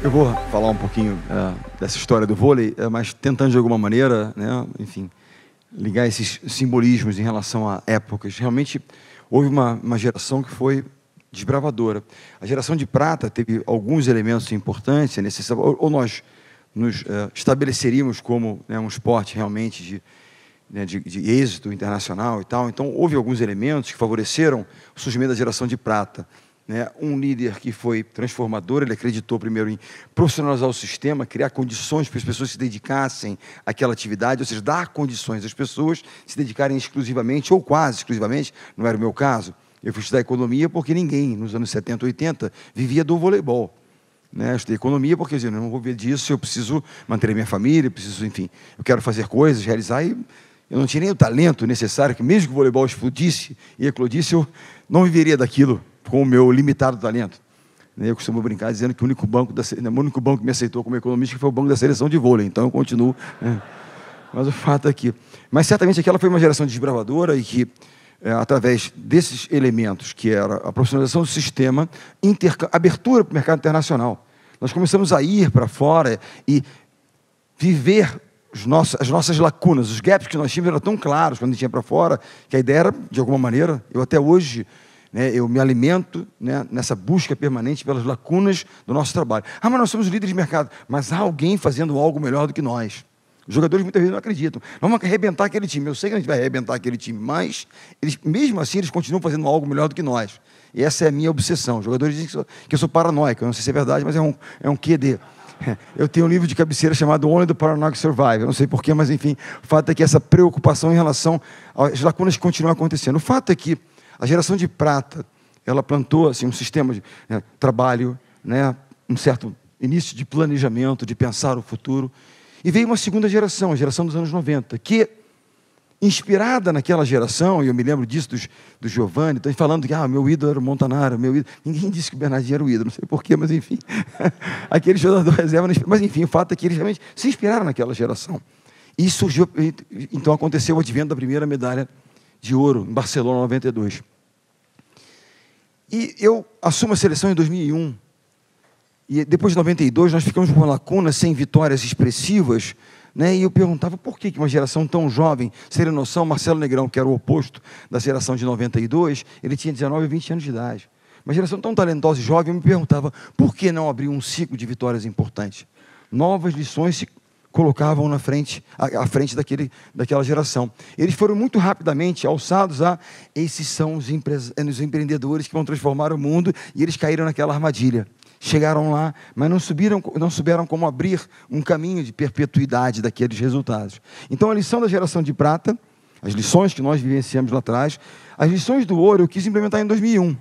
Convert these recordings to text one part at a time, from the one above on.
Eu vou falar um pouquinho dessa história do vôlei, mas tentando de alguma maneira, né, enfim, ligar esses simbolismos em relação a épocas. Realmente houve uma geração que foi desbravadora. A geração de prata teve alguns elementos importantes, ou nós nos estabeleceríamos como, né, um esporte realmente de êxito internacional e tal. Então houve alguns elementos que favoreceram o surgimento da geração de prata. Um líder que foi transformador, ele acreditou primeiro em profissionalizar o sistema, criar condições para as pessoas se dedicassem àquela atividade, ou seja, dar condições às pessoas se dedicarem exclusivamente, ou quase exclusivamente, não era o meu caso. Eu fui estudar economia porque ninguém, nos anos 70, 80, vivia do voleibol. Eu estudei economia porque eu não vou viver disso, eu preciso manter a minha família, enfim, eu quero fazer coisas, realizar, e eu não tinha nem o talento necessário, que mesmo que o voleibol explodisse e eclodisse, eu não viveria daquilo com o meu limitado talento. Eu costumo brincar dizendo que o único banco que me aceitou como economista foi o banco da seleção de vôlei, então eu continuo. Mas o fato é que... Mas certamente aquela foi uma geração desbravadora e que, através desses elementos, que era a profissionalização do sistema, abertura para o mercado internacional, nós começamos a ir para fora e viver as nossas lacunas, os gaps que nós tínhamos eram tão claros quando a gente ia para fora, que a ideia era, de alguma maneira, eu até hoje... eu me alimento, nessa busca permanente pelas lacunas do nosso trabalho. Mas nós somos líderes de mercado. Mas há alguém fazendo algo melhor do que nós. Os jogadores muitas vezes não acreditam. Vamos arrebentar aquele time. Eu sei que a gente vai arrebentar aquele time, mas mesmo assim eles continuam fazendo algo melhor do que nós. E essa é a minha obsessão. Os jogadores dizem que eu sou paranoico. Eu não sei se é verdade, mas é um QD. Eu tenho um livro de cabeceira chamado Only the Paranoid Survive. Eu não sei porquê, mas enfim, o fato é que essa preocupação em relação às lacunas que continuam acontecendo. O fato é que a geração de prata, ela plantou assim, um sistema de trabalho, um certo início de planejamento, de pensar o futuro. E veio uma segunda geração, a geração dos anos 90, que, inspirada naquela geração, e eu me lembro disso do Giovanni, estão falando que meu ídolo era o Montanaro, meu ídolo. Ninguém disse que o Bernardinho era o ídolo, não sei porquê, mas enfim. Aquele jogador reserva, mas enfim, o fato é que eles realmente se inspiraram naquela geração. E surgiu, então aconteceu o advento da primeira medalha de ouro, em Barcelona, 92. E eu assumo a seleção em 2001. E depois de 92, nós ficamos com uma lacuna, sem vitórias expressivas, e eu perguntava por que uma geração tão jovem, sem ter noção, Marcelo Negrão, que era o oposto da geração de 92, ele tinha 19 ou 20 anos de idade. Uma geração tão talentosa e jovem, eu me perguntava, por que não abrir um ciclo de vitórias importantes? Novas lições se colocavam à frente daquela geração. Eles foram muito rapidamente alçados esses são os empreendedores que vão transformar o mundo, e eles caíram naquela armadilha. Chegaram lá, mas não souberam como abrir um caminho de perpetuidade daqueles resultados. Então, a lição da geração de prata, as lições que nós vivenciamos lá atrás, as lições do ouro eu quis implementar em 2001.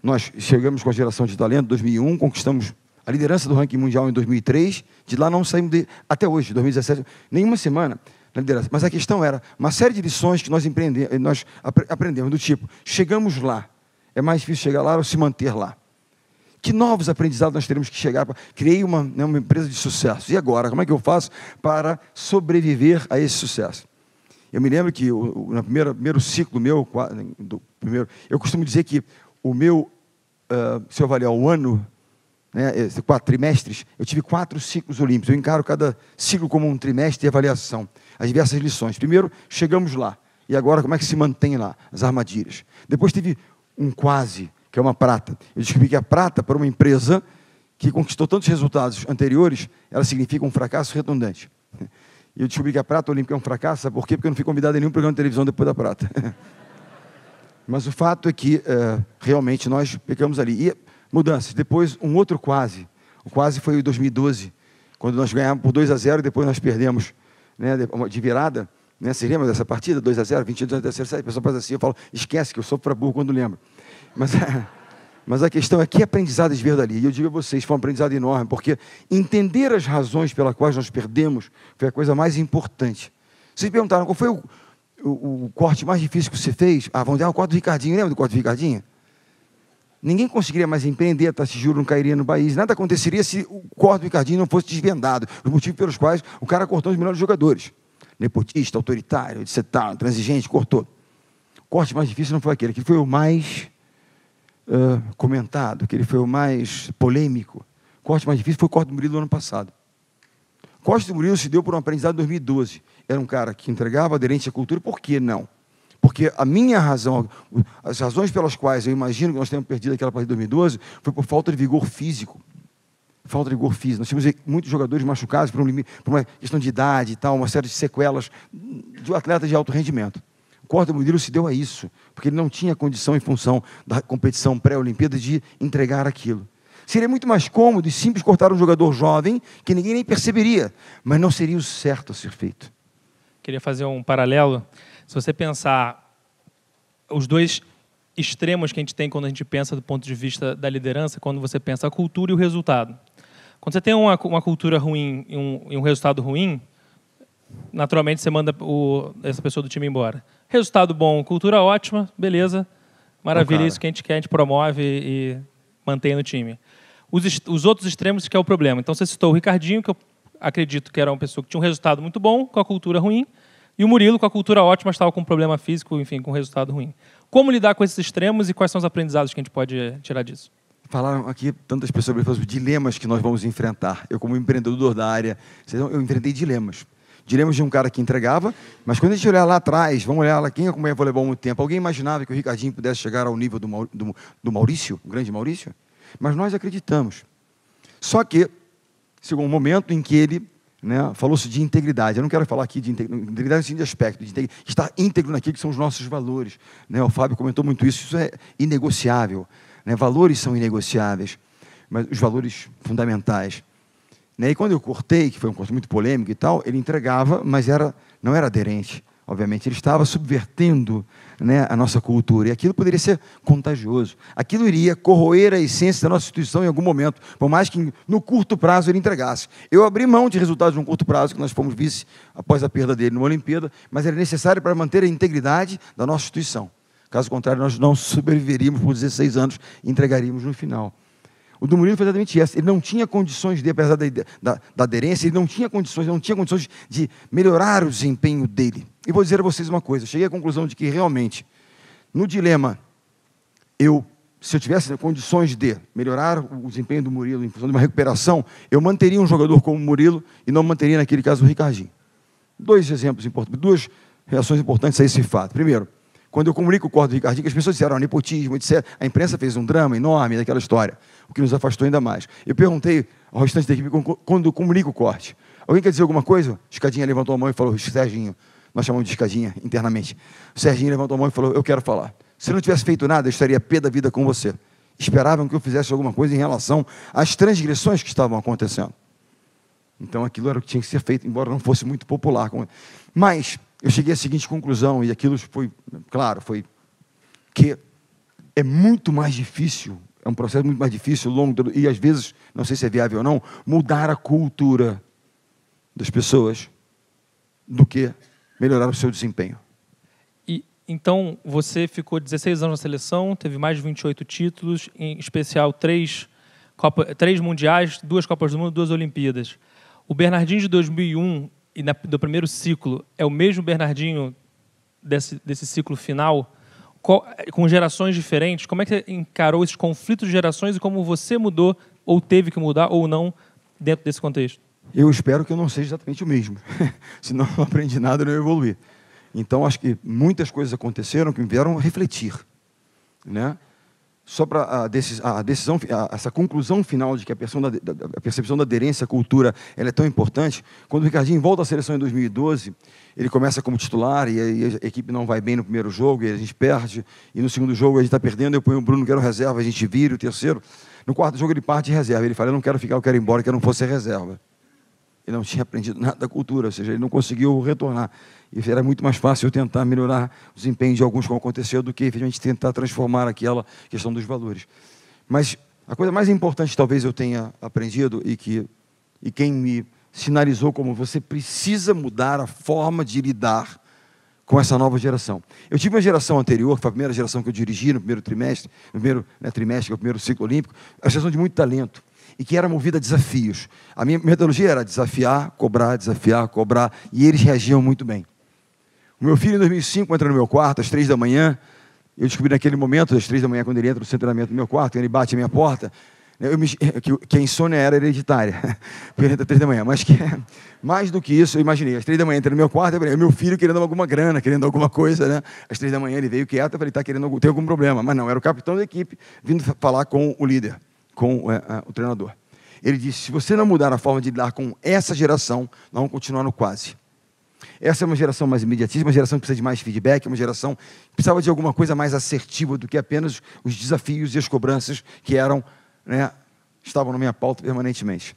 Nós chegamos com a geração de talento em 2001, conquistamos a liderança do ranking mundial em 2003, de lá não saímos até hoje, 2017, nenhuma semana na liderança. Mas a questão era uma série de lições que nós aprendemos, do tipo, chegamos lá, é mais difícil chegar lá ou se manter lá. Que novos aprendizados nós teremos que chegar? Criei uma empresa de sucesso. E agora, como é que eu faço para sobreviver a esse sucesso? Eu me lembro que no primeiro ciclo meu, eu costumo dizer que se eu avaliar o ano, 4 trimestres, eu tive 4 ciclos olímpicos. Eu encaro cada ciclo como um trimestre de avaliação, as diversas lições. Primeiro, chegamos lá. E agora, como é que se mantém lá? As armadilhas. Depois teve um quase, que é uma prata. Eu descobri que a prata, para uma empresa que conquistou tantos resultados anteriores, ela significa um fracasso redundante. E eu descobri que a prata olímpica é um fracasso, sabe por quê? Porque eu não fui convidado a nenhum programa de televisão depois da prata. Mas o fato é que, realmente, nós pecamos ali. E mudanças. Depois, um outro quase. O quase foi em 2012, quando nós ganhamos por 2-0 e depois nós perdemos, de virada. Você lembra dessa partida? 2-0, 22 anos da terceira série. A pessoa faz assim, eu falo, esquece que eu sou para burro quando lembro. Mas a questão é que aprendizado veio dali. E eu digo a vocês, foi um aprendizado enorme, porque entender as razões pelas quais nós perdemos foi a coisa mais importante. Vocês perguntaram, qual foi o corte mais difícil que você fez? Vamos dar o corte do Ricardinho. Lembra do corte do Ricardinho? Ninguém conseguiria mais empreender, a taxa de juros não cairia no país. Nada aconteceria se o corte do Ricardinho não fosse desvendado. Os motivos pelos quais o cara cortou os melhores jogadores. Nepotista, autoritário, etc., transigente, cortou. O corte mais difícil não foi aquele, que foi o mais comentado, que ele foi o mais polêmico. corte mais difícil foi o corte do Murilo no ano passado. O corte do Murilo se deu por um aprendizado em 2012. Era um cara que entregava aderente à cultura. Por que não? Porque a minha razão, as razões pelas quais eu imagino que nós temos perdido aquela partida de 2012 foi por falta de vigor físico. Falta de vigor físico. Nós tínhamos muitos jogadores machucados por uma questão de idade e tal, uma série de sequelas de um atleta de alto rendimento. O corte do Murilo se deu a isso, porque ele não tinha condição, em função da competição pré-olimpíada, de entregar aquilo. Seria muito mais cômodo e simples cortar um jogador jovem, que ninguém nem perceberia, mas não seria o certo a ser feito. Queria fazer um paralelo. Se você pensar os dois extremos que a gente tem quando a gente pensa do ponto de vista da liderança, quando você pensa a cultura e o resultado. Quando você tem uma cultura ruim e um resultado ruim, naturalmente você manda essa pessoa do time embora. Resultado bom, cultura ótima, beleza, maravilha, isso que a gente quer, a gente promove e mantém no time. Os outros extremos que é o problema. Então você citou o Ricardinho, que eu acredito que era uma pessoa que tinha um resultado muito bom, com a cultura ruim, e o Murilo, com a cultura ótima, estava com um problema físico, enfim, com um resultado ruim. Como lidar com esses extremos e quais são os aprendizados que a gente pode tirar disso? Falaram aqui tantas pessoas sobre os dilemas que nós vamos enfrentar. Eu, como empreendedor da área, eu enfrentei dilemas. Dilemas de um cara que entregava, mas quando a gente olhar lá atrás, vamos olhar lá, quem acompanha voleibol há muito tempo, alguém imaginava que o Ricardinho pudesse chegar ao nível do Maurício, o grande Maurício? Mas nós acreditamos. Só que chegou um momento em que ele, né, falou-se de integridade. Eu não quero falar aqui de integridade, sim, de aspecto, de estar íntegro naquilo que são os nossos valores. Né, o Fábio comentou muito isso, isso é inegociável. Né, valores são inegociáveis, mas os valores fundamentais. Né, e quando eu cortei, que foi um corte muito polêmico e tal, ele entregava, mas não era aderente. Obviamente, ele estava subvertendo, né, a nossa cultura, e aquilo poderia ser contagioso. Aquilo iria corroer a essência da nossa instituição em algum momento, por mais que no curto prazo ele entregasse. Eu abri mão de resultados no curto prazo, que nós fomos vice após a perda dele numa Olimpíada, mas era necessário para manter a integridade da nossa instituição. Caso contrário, nós não sobreviveríamos por 16 anos e entregaríamos no final. O do Murilo foi exatamente essa. Ele não tinha condições de, apesar da aderência, ele não tinha condições de melhorar o desempenho dele. E vou dizer a vocês uma coisa, eu cheguei à conclusão de que realmente, no dilema, se eu tivesse condições de melhorar o desempenho do Murilo em função de uma recuperação, eu manteria um jogador como o Murilo e não manteria, naquele caso, o Ricardinho. Dois exemplos importantes, duas reações importantes a esse fato. Primeiro, quando eu comunico o corte do Ricardinho, que as pessoas disseram nepotismo, etc. A imprensa fez um drama enorme daquela história, o que nos afastou ainda mais. Eu perguntei ao restante da equipe, quando eu comunico o corte, alguém quer dizer alguma coisa? Escadinha levantou a mão e falou, Serginho, nós chamamos de Escadinha internamente. O Serginho levantou a mão e falou, eu quero falar. Se eu não tivesse feito nada, eu estaria pé da vida com você. Esperavam que eu fizesse alguma coisa em relação às transgressões que estavam acontecendo. Então aquilo era o que tinha que ser feito, embora não fosse muito popular. Mas eu cheguei à seguinte conclusão, e aquilo foi, claro, foi que é muito mais difícil, é um processo muito mais difícil, longo, e às vezes, não sei se é viável ou não, mudar a cultura das pessoas do que melhorar o seu desempenho. E então, você ficou 16 anos na seleção, teve mais de 28 títulos, em especial 3 mundiais, 2 Copas do Mundo, 2 Olimpíadas. O Bernardinho de 2001 e do primeiro ciclo é o mesmo Bernardinho desse ciclo final, com gerações diferentes? Como é que você encarou esses conflitos de gerações e como você mudou, ou teve que mudar, ou não, dentro desse contexto? Eu espero que eu não seja exatamente o mesmo. Senão não aprendi nada e não evoluí. Então, acho que muitas coisas aconteceram que me vieram refletir. Né? Só para a decisão, essa conclusão final de que a percepção da aderência à cultura ela é tão importante, quando o Ricardinho volta à seleção em 2012, ele começa como titular e a equipe não vai bem no primeiro jogo, e a gente perde, e no segundo jogo a gente está perdendo, eu ponho o Bruno, que era o reserva, a gente vira o terceiro. No quarto jogo ele parte de reserva, ele fala, eu não quero ficar, eu quero ir embora, que eu não fosse reserva. Ele não tinha aprendido nada da cultura, ou seja, ele não conseguiu retornar. E era muito mais fácil eu tentar melhorar o desempenho de alguns, como aconteceu, do que, efetivamente, tentar transformar aquela questão dos valores. Mas a coisa mais importante, talvez, eu tenha aprendido, e quem me sinalizou como você precisa mudar a forma de lidar com essa nova geração. Eu tive uma geração anterior, que foi a primeira geração que eu dirigi no primeiro trimestre, que é o primeiro ciclo olímpico, a geração de muito talento, e que era movida a desafios. A minha metodologia era desafiar, cobrar, e eles reagiam muito bem. O meu filho, em 2005, entra no meu quarto, às 3 da manhã, eu descobri naquele momento, às 3 da manhã, quando ele entra no centro de treinamento do meu quarto, ele bate a minha porta, Que a insônia era hereditária, às 3 da manhã, mas que mais do que isso, eu imaginei, às 3 da manhã, entra no meu quarto, eu falei, meu filho querendo alguma grana, querendo alguma coisa, né? Às 3 da manhã ele veio quieto, eu falei, está querendo ter algum problema, mas não, era o capitão da equipe vindo falar com o líder, com o treinador. Ele disse, se você não mudar a forma de lidar com essa geração, nós vamos continuar no quase. Essa é uma geração mais imediatista, uma geração que precisa de mais feedback, uma geração que precisava de alguma coisa mais assertiva do que apenas os desafios e as cobranças que eram, né, estavam na minha pauta permanentemente.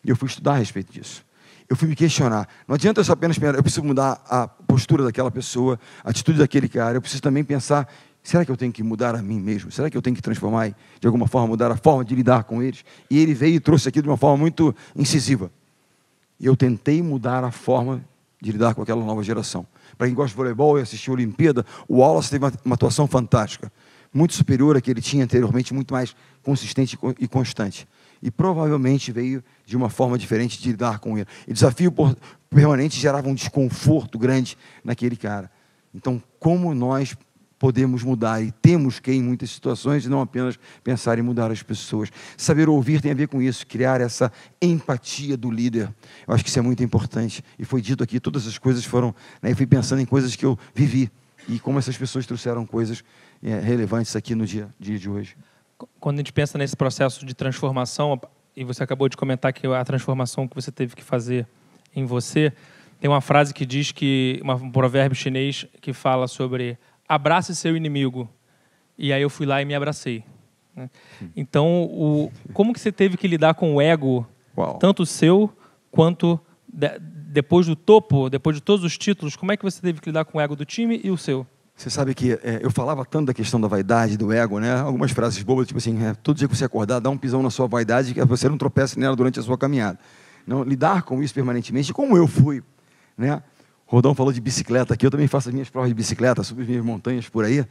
E eu fui estudar a respeito disso. Eu fui me questionar. Não adianta eu só apenas pensar, eu preciso mudar a postura daquela pessoa, a atitude daquele cara. Eu preciso também pensar, será que eu tenho que mudar a mim mesmo? Será que eu tenho que transformar, de alguma forma, mudar a forma de lidar com eles? E ele veio e trouxe aqui de uma forma muito incisiva. E eu tentei mudar a forma de lidar com aquela nova geração. Para quem gosta de voleibol e assistiu a Olimpíada, o Wallace teve uma atuação fantástica, muito superior à que ele tinha anteriormente, muito mais consistente e constante. E provavelmente veio de uma forma diferente de lidar com ele. E desafio permanente gerava um desconforto grande naquele cara. Então, como nós podemos mudar, e temos que, em muitas situações, não apenas pensar em mudar as pessoas. Saber ouvir tem a ver com isso, criar essa empatia do líder. Eu acho que isso é muito importante. E foi dito aqui, todas as coisas foram... Né, eu fui pensando em coisas que eu vivi, e como essas pessoas trouxeram coisas relevantes aqui no dia de hoje. Quando a gente pensa nesse processo de transformação, e você acabou de comentar que a transformação que você teve que fazer em você, tem uma frase que diz que, um provérbio chinês que fala sobre abrace seu inimigo. E aí eu fui lá e me abracei. Né? Então, como que você teve que lidar com o ego, tanto o seu quanto depois do topo, depois de todos os títulos, como é que você teve que lidar com o ego do time e o seu? Você sabe que eu falava tanto da questão da vaidade, do ego, né? Algumas frases bobas, tipo assim, todo dia que você acordar, dá um pisão na sua vaidade, que você não tropece nela durante a sua caminhada. Não, lidar com isso permanentemente, como eu fui, né? Rodão falou de bicicleta aqui, eu também faço as minhas provas de bicicleta, subo as minhas montanhas por aí,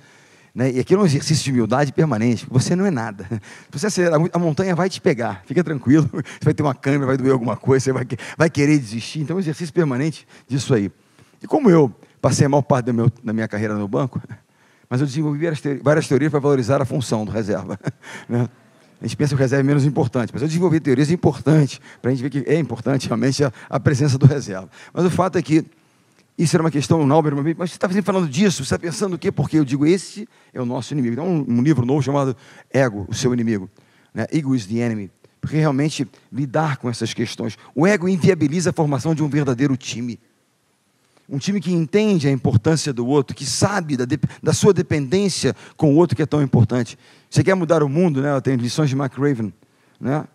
né? E aqui é um exercício de humildade permanente, você não é nada. Se você acelerar muito, a montanha vai te pegar, fica tranquilo, você vai ter uma câimbra, vai doer alguma coisa, você vai querer desistir, então é um exercício permanente disso aí. E como eu passei a maior parte da minha carreira no banco, mas eu desenvolvi várias teorias para valorizar a função do reserva. Né? A gente pensa que o reserva é menos importante, mas eu desenvolvi teorias importantes para a gente ver que é importante realmente a presença do reserva. Mas o fato é que isso era uma questão, o Nauber, mas você está falando disso, você está pensando o quê? Porque eu digo, esse é o nosso inimigo. Tem um livro novo chamado Ego, o seu inimigo. Né? Ego is the enemy. Porque realmente lidar com essas questões. O ego inviabiliza a formação de um verdadeiro time. Um time que entende a importância do outro, que sabe da sua dependência com o outro que é tão importante. Você quer mudar o mundo, né? Tem lições de McRaven, né?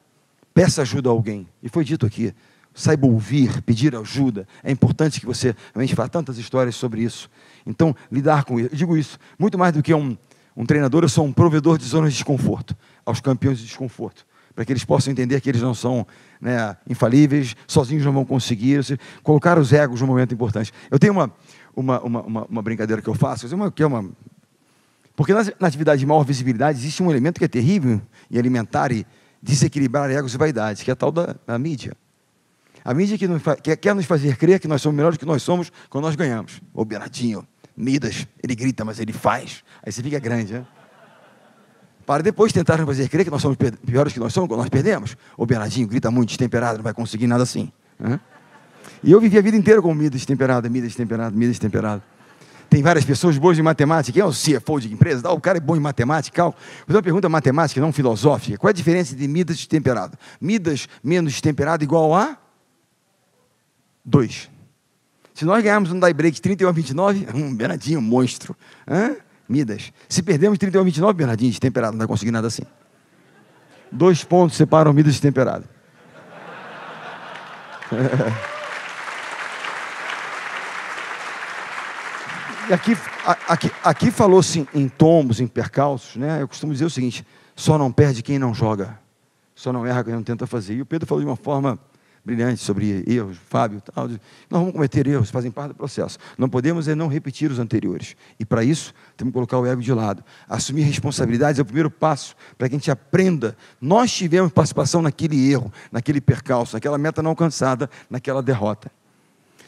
Peça ajuda a alguém. E foi dito aqui, saiba ouvir, pedir ajuda. É importante que você realmente faça tantas histórias sobre isso. Então, lidar com isso. Eu digo isso, muito mais do que um treinador, eu sou um provedor de zonas de desconforto, aos campeões de desconforto, para que eles possam entender que eles não são, né, infalíveis, sozinhos não vão conseguir, colocar os egos num momento importante. Eu tenho uma brincadeira que eu faço, porque na atividade de maior visibilidade existe um elemento que é terrível em alimentar e desequilibrar egos e vaidades, que é a tal da mídia. A mídia que quer nos fazer crer que nós somos melhores do que nós somos quando nós ganhamos. O Bernardinho, Midas, ele grita, mas ele faz. Aí você fica grande, né? Para depois tentar nos fazer crer que nós somos piores que nós somos quando nós perdemos. O Bernardinho grita muito, destemperado, não vai conseguir nada assim. Né? E eu vivi a vida inteira com Midas destemperado, Midas destemperado, Midas destemperado. Tem várias pessoas boas em matemática. Quem é o CFO de empresa? O cara é bom em matemática. Vou fazer uma pergunta matemática, não filosófica. Qual é a diferença de Midas destemperado? Midas menos destemperado igual a 2. Se nós ganharmos um die break 31-29, Bernardinho, monstro. Midas. Se perdemos 31-29, Bernardinho, destemperado, não vai conseguir nada assim. 2 pontos separam Midas destemperado. E aqui falou-se em tombos, em percalços, né? Eu costumo dizer o seguinte, só não perde quem não joga, só não erra quem não tenta fazer. E o Pedro falou de uma forma brilhante sobre erros, Fábio, tal. Nós vamos cometer erros, fazem parte do processo. Não podemos não repetir os anteriores. E para isso, temos que colocar o ego de lado. Assumir responsabilidades é o primeiro passo para que a gente aprenda. Nós tivemos participação naquele erro, naquele percalço, naquela meta não alcançada, naquela derrota.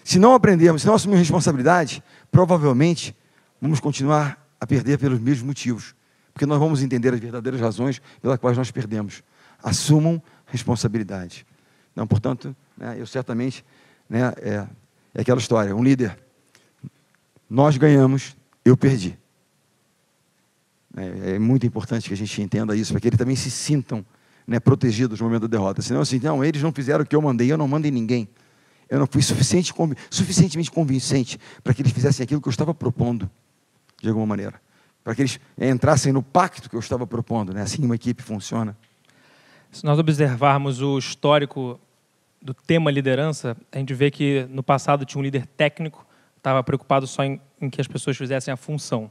Se não aprendermos, se não assumirmos responsabilidade, provavelmente vamos continuar a perder pelos mesmos motivos. Porque nós vamos entender as verdadeiras razões pelas quais nós perdemos. assumam responsabilidade. Então, portanto, né, eu certamente, né, é aquela história, um líder, nós ganhamos, eu perdi. É muito importante que a gente entenda isso, para que eles também se sintam, né, protegidos no momento da derrota. Senão, assim, não, eles não fizeram o que eu mandei, eu não mando em ninguém. Eu não fui suficientemente convincente para que eles fizessem aquilo que eu estava propondo, de alguma maneira. Para que eles entrassem no pacto que eu estava propondo. Né? Assim uma equipe funciona. Se nós observarmos o histórico do tema liderança, a gente vê que no passado tinha um líder técnico, estava preocupado só em que as pessoas fizessem a função.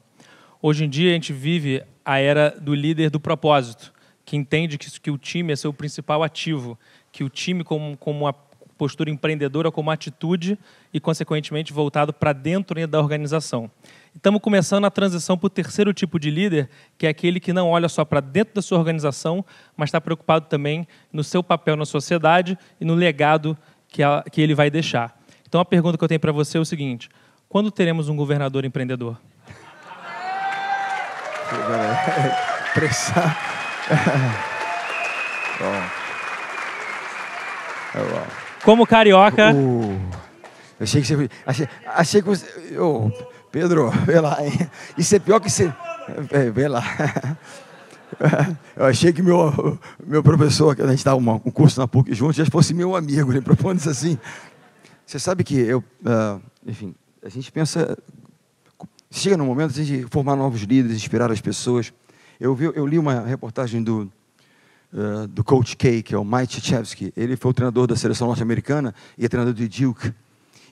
Hoje em dia a gente vive a era do líder do propósito, que entende que o time é seu principal ativo, que o time como uma postura empreendedora, como atitude e, consequentemente, voltado para dentro da organização. Estamos começando a transição para o terceiro tipo de líder, que é aquele que não olha só para dentro da sua organização, mas está preocupado também no seu papel na sociedade e no legado que ele vai deixar. Então, a pergunta que eu tenho para você é o seguinte: quando teremos um governador empreendedor? Pressão. Como carioca... Achei que você... Pedro, vê lá, hein? Isso é pior que você... Vê lá. Eu achei que meu professor, que a gente estava um curso na PUC juntos, já fosse meu amigo, ele propondo isso assim. Você sabe que enfim, a gente pensa... Chega num momento de a gente formar novos líderes, inspirar as pessoas. Eu li uma reportagem do Coach K, que é o Mike Krzyzewski. Ele foi o treinador da seleção norte-americana e é treinador do Duke.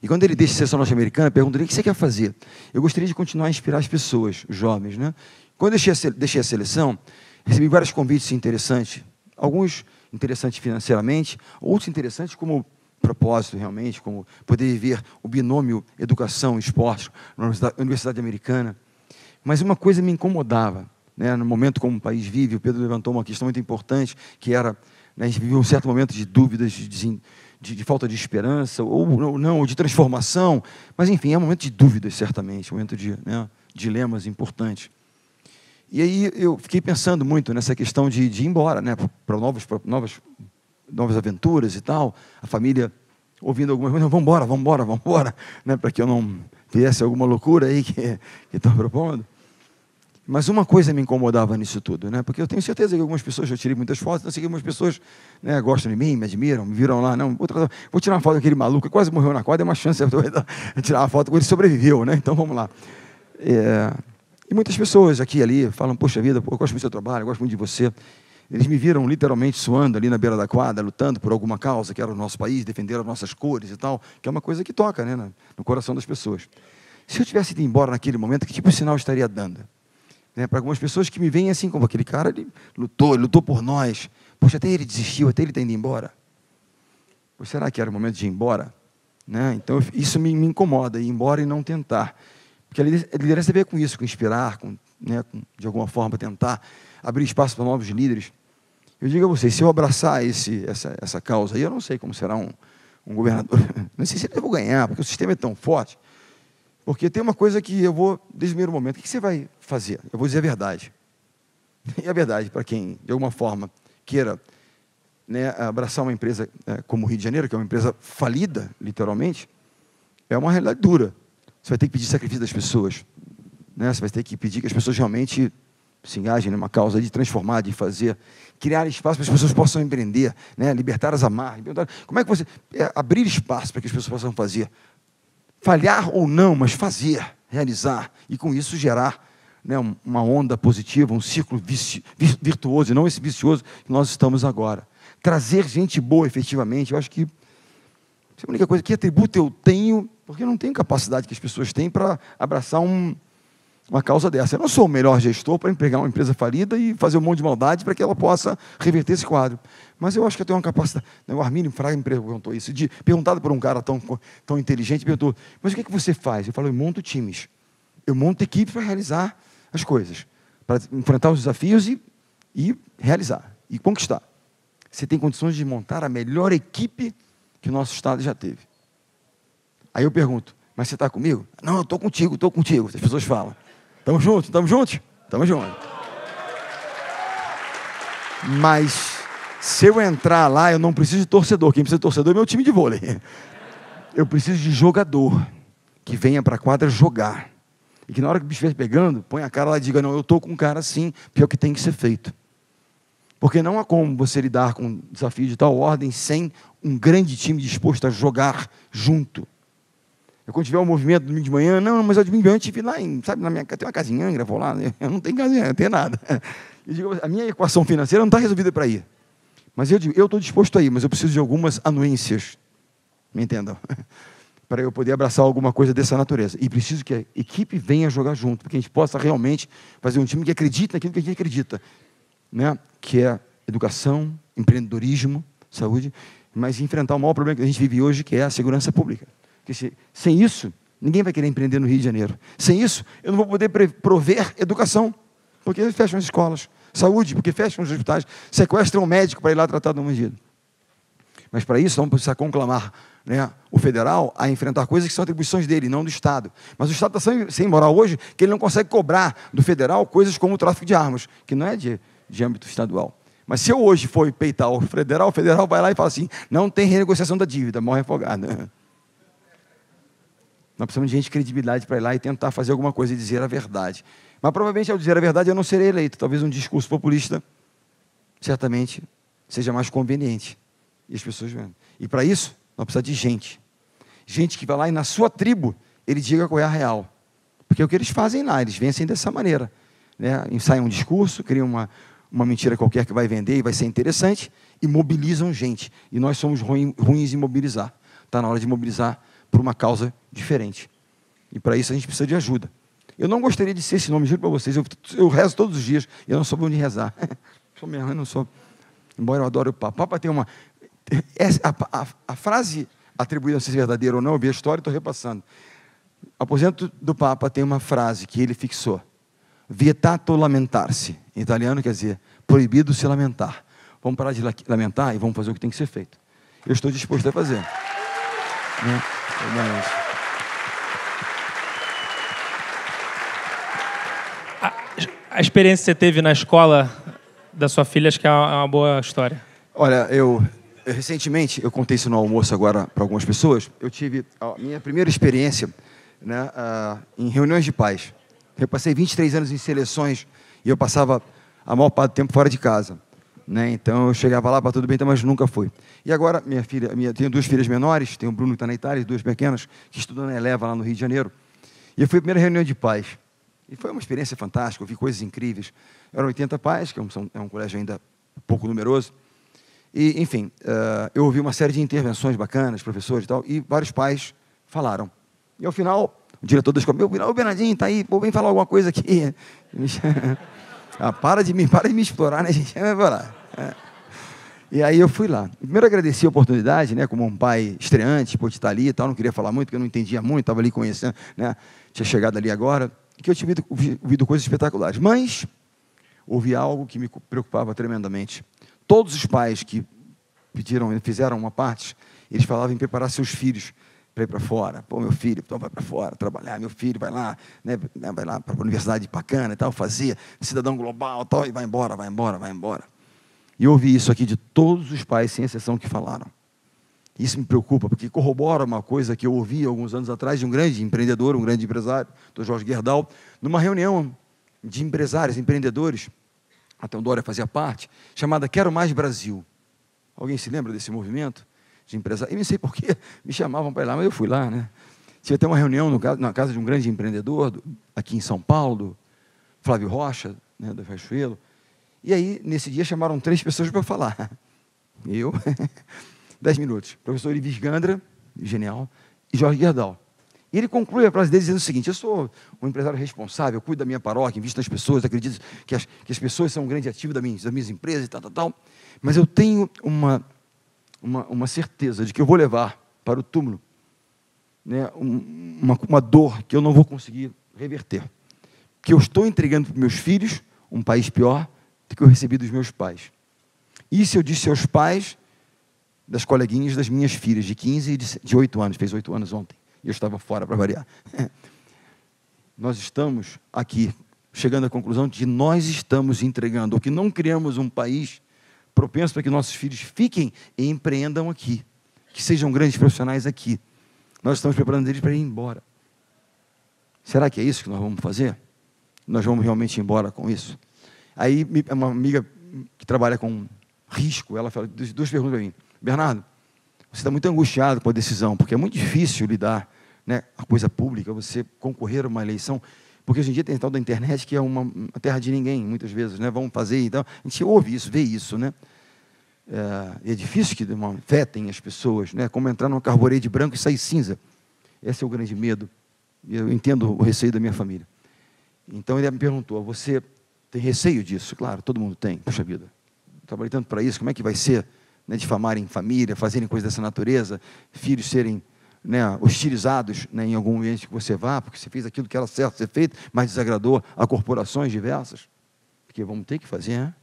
E quando ele deixa a seleção norte-americana, pergunta ele: o que você quer fazer? Eu gostaria de continuar a inspirar as pessoas, os jovens. Né? Quando eu deixei a seleção, recebi vários convites interessantes. Alguns interessantes financeiramente, outros interessantes como propósito realmente, como poder viver o binômio educação e esporte na Universidade Americana. Mas uma coisa me incomodava. Né, no momento como o país vive, o Pedro levantou uma questão muito importante, que era, né, a gente vivia um certo momento de dúvidas, de falta de esperança, ou de transformação, mas enfim, é um momento de dúvidas, certamente, um momento de, né, dilemas importantes. E aí eu fiquei pensando muito nessa questão de ir embora, né, para novas aventuras e tal, a família ouvindo algumas coisas: vamos embora, né, para que eu não viesse alguma loucura aí que estão propondo. Mas uma coisa me incomodava nisso tudo, né? Porque eu tenho certeza que algumas pessoas, eu tirei muitas fotos, não sei que algumas pessoas, né, gostam de mim, me admiram, me viram lá, não, vou tirar uma foto daquele maluco que quase morreu na quadra, é uma chance de tirar uma foto com ele, sobreviveu, né? Então vamos lá. E muitas pessoas aqui e ali falam: poxa vida, eu gosto muito do seu trabalho, eu gosto muito de você. Eles me viram literalmente suando ali na beira da quadra, lutando por alguma causa, que era o nosso país, defender as nossas cores e tal, que é uma coisa que toca, né, no coração das pessoas. Se eu tivesse ido embora naquele momento, que tipo de sinal eu estaria dando? Né, para algumas pessoas que me veem assim, como aquele cara, ele lutou por nós. Poxa, até ele desistiu, até ele está indo embora. Pois será que era o momento de ir embora? Né? Então, isso me incomoda, ir embora e não tentar. Porque a liderança tem a ver com isso, com inspirar, né, de alguma forma tentar abrir espaço para novos líderes. Eu digo a vocês, se eu abraçar essa causa aí, eu não sei como será um governador. Não sei se eu vou ganhar, porque o sistema é tão forte. Porque tem uma coisa que eu vou, desde o primeiro momento: o que você vai fazer? Eu vou dizer a verdade. E a verdade, para quem, de alguma forma, queira, né, abraçar uma empresa como o Rio de Janeiro, que é uma empresa falida, literalmente, é uma realidade dura. Você vai ter que pedir sacrifício das pessoas. Né? Você vai ter que pedir que as pessoas realmente se engajem numa causa de transformar, de fazer, criar espaço para que as pessoas possam empreender, né? Libertar as amarras. Como é que você... abrir espaço para que as pessoas possam fazer. Falhar ou não, mas fazer, realizar, e com isso gerar, né, uma onda positiva, um círculo virtuoso, e não esse vicioso que nós estamos agora. Trazer gente boa, efetivamente. Eu acho que essa é a única coisa. Que atributo eu tenho, porque eu não tenho capacidade que as pessoas têm para abraçar uma causa dessa. Eu não sou o melhor gestor para empregar uma empresa falida e fazer um monte de maldade para que ela possa reverter esse quadro. Mas eu acho que eu tenho uma capacidade. O Armínio Fraga me perguntou isso, perguntado por um cara tão inteligente, perguntou: mas o que você faz? Eu falo: eu monto times. Eu monto equipes para realizar as coisas, para enfrentar os desafios e realizar, e conquistar. Você tem condições de montar a melhor equipe que o nosso Estado já teve. Aí eu pergunto: mas você está comigo? Não, eu estou contigo. As pessoas falam: estamos juntos? Estamos juntos? Estamos juntos. Mas Se eu entrar lá, eu não preciso de torcedor. Quem precisa de torcedor é meu time de vôlei. Eu preciso de jogador que venha para a quadra jogar. E que na hora que o bicho estiver pegando, põe a cara lá e diga, não, eu estou com um cara assim, porque é o que tem que ser feito. Porque não há como você lidar com um desafio de tal ordem sem um grande time disposto a jogar junto. Quando tiver um movimento domingo de manhã, não, mas eu domingo de manhã eu estive lá, sabe, na minha casa, tem uma casa em Angra, vou lá, eu não tenho casa em Angra, não tenho nada. Eu digo, a minha equação financeira não está resolvida para ir. Mas eu digo, eu estou disposto a ir, mas eu preciso de algumas anuências, me entendam? Para eu poder abraçar alguma coisa dessa natureza. E preciso que a equipe venha jogar junto, para que a gente possa realmente fazer um time que acredite naquilo que a gente acredita, né? Que é educação, empreendedorismo, saúde, mas enfrentar o maior problema que a gente vive hoje, que é a segurança pública. Porque sem isso, ninguém vai querer empreender no Rio de Janeiro. Sem isso, eu não vou poder prover educação, porque fecham as escolas. Saúde, porque fecham os hospitais. Sequestram um médico para ir lá tratar de uma medida. Mas para isso, vamos precisar conclamar, né, o federal a enfrentar coisas que são atribuições dele, não do Estado. Mas o Estado está sem moral hoje, que ele não consegue cobrar do federal coisas como o tráfico de armas, que não é de âmbito estadual. Mas se eu hoje for peitar o federal vai lá e fala assim, não tem renegociação da dívida, morre afogado. Nós precisamos de gente de credibilidade para ir lá e tentar fazer alguma coisa e dizer a verdade. Mas provavelmente, ao dizer a verdade, eu não serei eleito. Talvez um discurso populista, certamente, seja mais conveniente. E as pessoas vendo. E para isso, nós precisamos de gente. Gente que vai lá e na sua tribo, ele diga qual é a real. Porque é o que eles fazem lá, eles vencem dessa maneira. Né? Ensaiam um discurso, criam uma mentira qualquer que vai vender e vai ser interessante, e mobilizam gente. E nós somos ruins em mobilizar. Está na hora de mobilizar por uma causa diferente. E para isso a gente precisa de ajuda. Eu não gostaria de ser esse nome, juro para vocês, eu rezo todos os dias, e eu não sou bom de rezar. Sou mesmo, eu não sou. Embora eu adore o Papa. O Papa tem uma... A frase atribuída, não sei se é verdadeira ou não, eu vi a história e estou repassando. O aposento do Papa tem uma frase que ele fixou. Vietato lamentar-se. Em italiano quer dizer, proibido se lamentar. Vamos parar de lamentar e vamos fazer o que tem que ser feito. Eu estou disposto a fazer. Né? A experiência que você teve na escola da sua filha, acho que é uma boa história. Olha, recentemente, eu contei isso no almoço agora para algumas pessoas, eu tive a minha primeira experiência, né, em reuniões de pais. Eu passei 23 anos em seleções e eu passava a maior parte do tempo fora de casa. Né? Então eu chegava lá para tudo bem, mas nunca fui. E agora, tenho duas filhas menores, tem o Bruno que está na Itália, e duas pequenas, que estudam na Eleva, lá no Rio de Janeiro. E eu fui à primeira reunião de pais. E foi uma experiência fantástica, eu vi coisas incríveis. Eram 80 pais, que é um colégio ainda pouco numeroso. E, enfim, eu ouvi uma série de intervenções bacanas, professores e tal, e vários pais falaram. E ao final, o diretor da escola, o Bernardinho está aí, pô, vem falar alguma coisa aqui. Para de me explorar, né, gente? Vai lá. E aí eu fui lá. Primeiro agradeci a oportunidade, né, como um pai estreante, de estar ali e tal, não queria falar muito, porque eu não entendia muito, estava ali conhecendo, né, tinha chegado ali agora, que eu tinha ouvido coisas espetaculares. Mas houve algo que me preocupava tremendamente. Todos os pais que fizeram uma parte, eles falavam em preparar seus filhos para ir para fora. Pô, meu filho, então vai para fora trabalhar, meu filho vai lá, né, vai lá para a universidade bacana e tal, fazer cidadão global e tal, e vai embora. E eu ouvi isso aqui de todos os pais, sem exceção, que falaram. Isso me preocupa, porque corrobora uma coisa que eu ouvi alguns anos atrás de um grande empreendedor, um grande empresário, o Jorge Gerdau, numa reunião de empresários, empreendedores, até o Dória fazia parte, chamada Quero Mais Brasil. Alguém se lembra desse movimento de empresários? Eu não sei porquê, me chamavam para ir lá, mas eu fui lá, né? Tive até uma reunião na casa de um grande empreendedor, aqui em São Paulo, do Flávio Rocha, né, do Riachuelo. E aí, nesse dia, chamaram 3 pessoas para falar. Eu, 10 minutos. Professor Ivis Gandra, genial, e Jorge Gerdau. E ele conclui a frase dele dizendo o seguinte: eu sou um empresário responsável, cuido da minha paróquia, invisto nas pessoas, acredito que as pessoas são um grande ativo das minhas empresas e tal, mas eu tenho uma certeza de que eu vou levar para o túmulo, né, uma dor que eu não vou conseguir reverter. Que eu estou entregando para meus filhos um país pior do que eu recebi dos meus pais. Isso eu disse aos pais das coleguinhas das minhas filhas, de 15 e de 8 anos, fez 8 anos ontem, e eu estava fora para variar. Nós estamos aqui, chegando à conclusão de que nós estamos entregando, ou que não criamos um país propenso para que nossos filhos fiquem e empreendam aqui, que sejam grandes profissionais aqui. Nós estamos preparando eles para ir embora. Será que é isso que nós vamos fazer? Nós vamos realmente ir embora com isso? Aí, uma amiga que trabalha com risco, ela fala duas perguntas para mim. Bernardo, você está muito angustiado com a decisão, porque é muito difícil lidar, né, a coisa pública, você concorrer a uma eleição, porque hoje em dia tem tal da internet que é uma terra de ninguém, muitas vezes, né, vão fazer, então, a gente ouve isso, vê isso, né? É difícil que afetem as pessoas, né, como entrar num carbureto branco e sair cinza. Esse é o grande medo. Eu entendo o receio da minha família. Então ele me perguntou, você tem receio disso? Claro, todo mundo tem. Puxa vida, trabalhei tanto para isso, como é que vai ser, né, difamarem família, fazerem coisas dessa natureza, filhos serem, né, hostilizados, né, em algum ambiente que você vá, porque você fez aquilo que era certo ser feito, mas desagradou a corporações diversas? Porque vamos ter que fazer, né?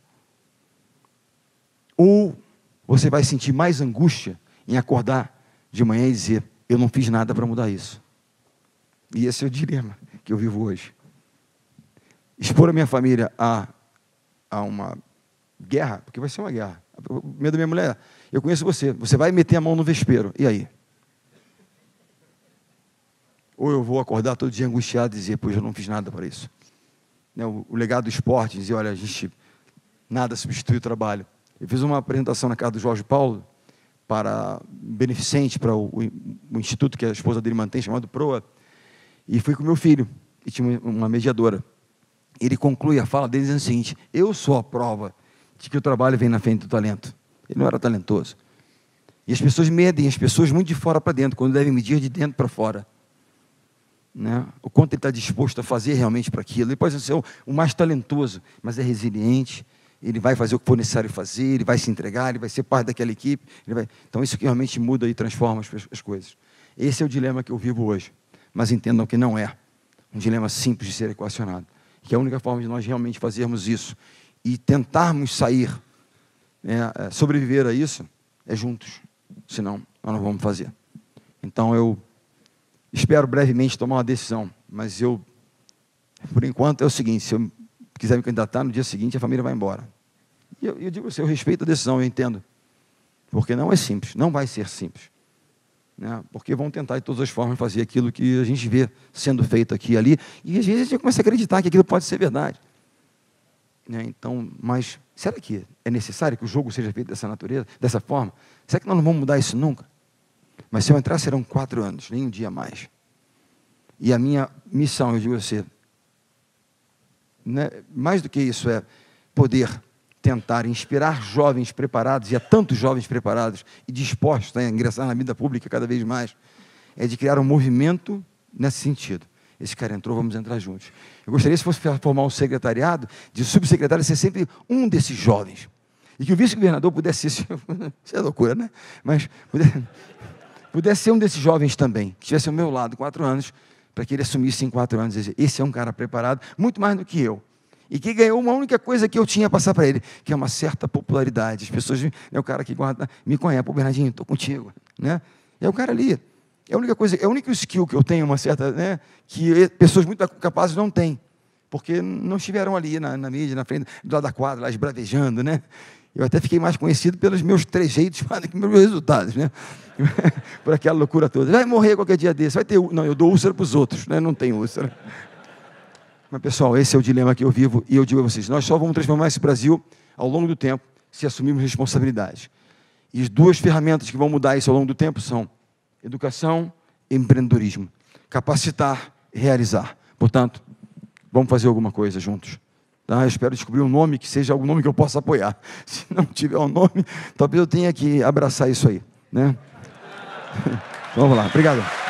Ou você vai sentir mais angústia em acordar de manhã e dizer, eu não fiz nada para mudar isso. E esse é o dilema que eu vivo hoje. Expor a minha família a uma guerra, porque vai ser uma guerra. O medo da minha mulher, eu conheço você, você vai meter a mão no vespeiro, e aí? Ou eu vou acordar todo dia angustiado e dizer, pois eu não fiz nada para isso. Né, o legado do esporte, dizer, olha, a gente, nada substitui o trabalho. Eu fiz uma apresentação na casa do Jorge Paulo, para beneficente, para o instituto que a esposa dele mantém, chamado PROA, e fui com meu filho, e tinha uma mediadora. Ele conclui a fala dele dizendo o seguinte, eu sou a prova de que o trabalho vem na frente do talento. Ele não era talentoso. E as pessoas medem as pessoas muito de fora para dentro, quando devem medir de dentro para fora. Né? O quanto ele está disposto a fazer realmente para aquilo. Ele pode ser o mais talentoso, mas é resiliente, ele vai fazer o que for necessário fazer, ele vai se entregar, ele vai ser parte daquela equipe. Então isso que realmente muda e transforma as coisas. Esse é o dilema que eu vivo hoje. Mas entendam que não é um dilema simples de ser equacionado. Que a única forma de nós realmente fazermos isso e tentarmos sair, né, sobreviver a isso, é juntos. Senão, nós não vamos fazer. Então, eu espero brevemente tomar uma decisão, mas eu, por enquanto, é o seguinte, se eu quiser me candidatar, no dia seguinte a família vai embora. E eu digo assim, eu respeito a decisão, eu entendo. Porque não é simples, não vai ser simples. Né? Porque vão tentar de todas as formas fazer aquilo que a gente vê sendo feito aqui e ali, e às vezes a gente começa a acreditar que aquilo pode ser verdade. Né? Então, mas será que é necessário que o jogo seja feito dessa natureza, dessa forma? Será que nós não vamos mudar isso nunca? Mas se eu entrar serão 4 anos, nem um dia mais. E a minha missão, eu digo a você, né, mais do que isso, é poder tentar inspirar jovens preparados, e há tantos jovens preparados e dispostos a ingressar na vida pública cada vez mais, é de criar um movimento nesse sentido. Esse cara entrou, vamos entrar juntos. Eu gostaria, se fosse formar um secretariado, de subsecretário, ser sempre um desses jovens. E que o vice-governador pudesse ser, isso é loucura, né? Mas pudesse ser um desses jovens também, que estivesse ao meu lado 4 anos, para que ele assumisse em 4 anos, e dizer, esse é um cara preparado, muito mais do que eu. E que ganhou uma única coisa que eu tinha a passar para ele, que é uma certa popularidade. As pessoas, é o cara que guarda, me conhece, pô, Bernardinho, estou contigo. Né? É o cara ali. É a única coisa, é o único skill que eu tenho, uma certa, né, que pessoas muito capazes não têm, porque não estiveram ali na mídia, na frente, do lado da quadra, lá esbravejando, né? Eu até fiquei mais conhecido pelos meus trejeitos do que pelos meus resultados, né? Por aquela loucura toda. Vai morrer qualquer dia desse, vai ter... Não, eu dou úlcera para os outros, né? Não tem úlcera. Mas, pessoal, esse é o dilema que eu vivo, e eu digo a vocês, nós só vamos transformar esse Brasil ao longo do tempo, se assumirmos responsabilidade. E as 2 ferramentas que vão mudar isso ao longo do tempo são educação e empreendedorismo. Capacitar e realizar. Portanto, vamos fazer alguma coisa juntos. Tá? Eu espero descobrir um nome que seja algum nome que eu possa apoiar. Se não tiver um nome, talvez eu tenha que abraçar isso aí. Né? Vamos lá, obrigado.